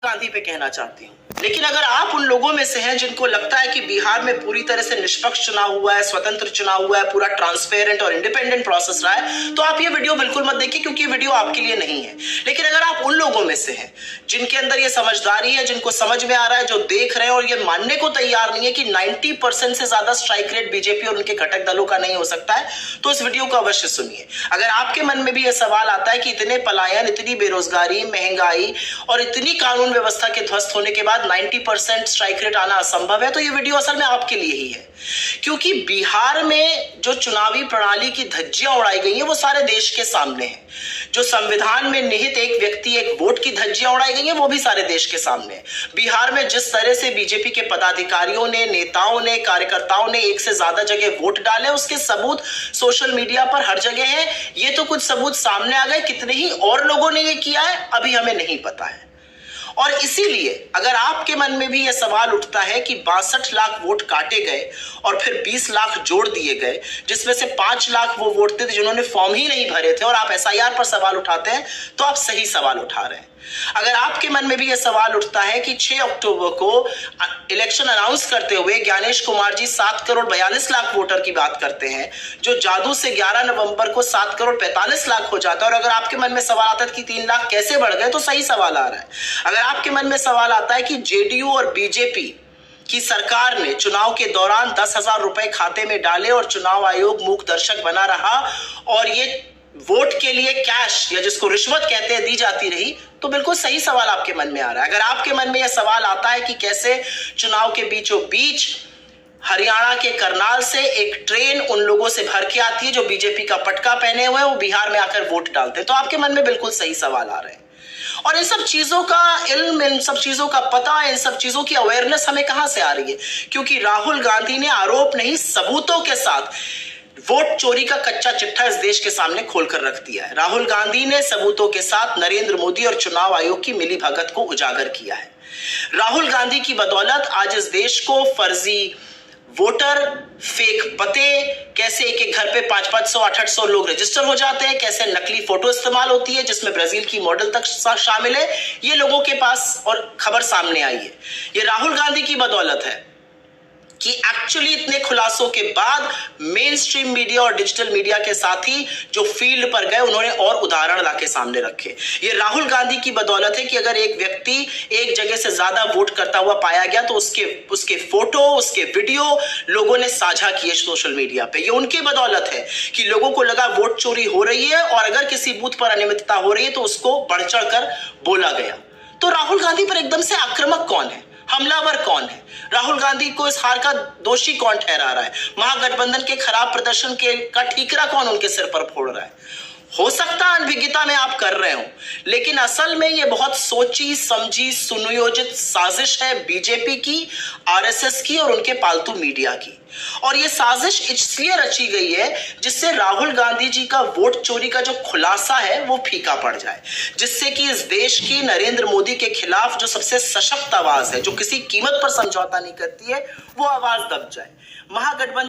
गांधी पे कहना चाहती हूँ। लेकिन अगर आप उन लोगों में से हैं जिनको लगता है कि बिहार में पूरी तरह से निष्पक्ष चुनाव हुआ है, स्वतंत्र चुनाव हुआ है, पूरा ट्रांसपेरेंट और इंडिपेंडेंट प्रोसेस रहा है, तो आप ये वीडियो बिल्कुल मत देखिए, क्योंकि ये वीडियो आपके लिए नहीं है। लेकिन अगर आप उन लोगों में से हैं जिनके अंदर ये समझदारी है, जिनको समझ में आ रहा है, जो देख रहे हैं और ये मानने को तैयार नहीं है कि 90% से ज्यादा स्ट्राइक रेट बीजेपी और उनके घटक दलों का नहीं हो सकता है, तो इस वीडियो को अवश्य सुनिए। अगर आपके मन में भी यह सवाल आता है कि इतने पलायन, इतनी बेरोजगारी, महंगाई और इतनी कानून व्यवस्था के ध्वस्त होने के बाद 90% स्ट्राइक रेट आना असंभव है, तो ये वीडियो असल में आपके लिए ही है। क्योंकि बिहार में जो चुनावी प्रणाली की धज्जियां उड़ाई गई हैं वो सारे देश के सामने है। जो संविधान में निहित एक व्यक्ति एक वोट की धज्जियां उड़ाई गई हैं वो भी सारे देश के सामने है। बिहार में जिस तरह से बीजेपी के पदाधिकारियों ने, नेताओं ने, कार्यकर्ताओं ने एक से ज्यादा जगह वोट डाले, उसके सबूत सोशल मीडिया पर हर जगह है। ये तो कुछ सबूत सामने आ गए, कितने ही और लोगों ने ये किया है अभी हमें नहीं पता है। और इसीलिए अगर आपके मन में भी यह सवाल उठता है कि 62 लाख वोट काटे गए और फिर 20 लाख जोड़ दिए गए, जिसमें से 5 लाख वो वोट थे जिन्होंने फॉर्म ही नहीं भरे थे, और आप एसआईआर पर सवाल उठाते हैं, तो आप सही सवाल उठा रहे हैं। अगर आपके मन में भी यह सवाल उठता है कि 6 अक्टूबर को इलेक्शन अनाउंस करते हुए ज्ञानेश कुमार जी 7 करोड़ 42 लाख वोटर की बात करते हैं, जो जादू से 11 नवंबर को 7 करोड़ 45 लाख हो जाता है, और अगर आपके मन में सवाल आता है कि 3 लाख कैसे बढ़ गए, तो सही सवाल आ रहा है। अगर आपके मन में सवाल आता है कि जेडीयू और बीजेपी की सरकार ने चुनाव के दौरान 10,000 रुपए खाते में डाले और चुनाव आयोग मूक दर्शक बना रहा और ये वोट के लिए कैश या जिसको रिश्वत कहते हैं दी जाती रही, तो बिल्कुल सही सवाल आपके मन में आ रहा है। अगर आपके मन में यह सवाल आता है कि कैसे चुनाव के बीचों बीच हरियाणा के करनाल से एक ट्रेन उन लोगों से भर के आती है जो बीजेपी का पटका पहने हुए हैं, वो बिहार में आकर वोट डालते हैं, तो आपके मन में बिल्कुल सही सवाल आ रहे हैं। और इन सब चीजों का इल्म, इन सब चीजों का पता, इन सब चीजों की अवेयरनेस हमें कहां से आ रही है? क्योंकि राहुल गांधी ने आरोप नहीं सबूतों के साथ वोट चोरी का कच्चा चिट्ठा इस देश के सामने खोलकर रख दिया है। राहुल गांधी ने सबूतों के साथ नरेंद्र मोदी और चुनाव आयोग की मिलीभगत को उजागर किया है। राहुल गांधी की बदौलत आज इस देश को फर्जी वोटर, फेक पते, कैसे एक एक घर पे 500-500, 800 लोग रजिस्टर हो जाते हैं, कैसे नकली फोटो इस्तेमाल होती है जिसमें ब्राजील की मॉडल तक शामिल है, ये लोगों के पास और खबर सामने आई है। ये राहुल गांधी की बदौलत है कि एक्चुअली इतने खुलासों के बाद मेन स्ट्रीम मीडिया और डिजिटल मीडिया के साथी जो फील्ड पर गए उन्होंने और उदाहरण लाके सामने रखे। ये राहुल गांधी की बदौलत है कि अगर एक व्यक्ति एक जगह से ज्यादा वोट करता हुआ पाया गया तो उसके फोटो, उसके वीडियो लोगों ने साझा किए सोशल मीडिया पे। ये उनकी बदौलत है कि लोगों को लगा वोट चोरी हो रही है और अगर किसी बूथ पर अनियमितता हो रही है तो उसको बढ़ चढ़ कर बोला गया। तो राहुल गांधी पर एकदम से आक्रामक कौन है, हमलावर कौन है? राहुल गांधी को इस हार का दोषी कौन ठहरा रहा है? महागठबंधन के खराब प्रदर्शन का ठीकरा कौन उनके सिर पर फोड़ रहा है? हो सकता है अनभिज्ञता में आप कर रहे हो, लेकिन असल में यह बहुत सोची समझी सुनियोजित साजिश है बीजेपी की, आरएसएस की और उनके पालतू मीडिया की। और यह साजिश इसलिए रची गई है जिससे राहुल गांधी जी का वोट चोरी का जो खुलासा है वो फीका पड़ जाए, जिससे कि इस देश की नरेंद्र मोदी के खिलाफ जो सबसे सशक्त आवाज है, जो किसी कीमत पर समझौता नहीं करती है, वो आवाज दब जाए। महागठबंधन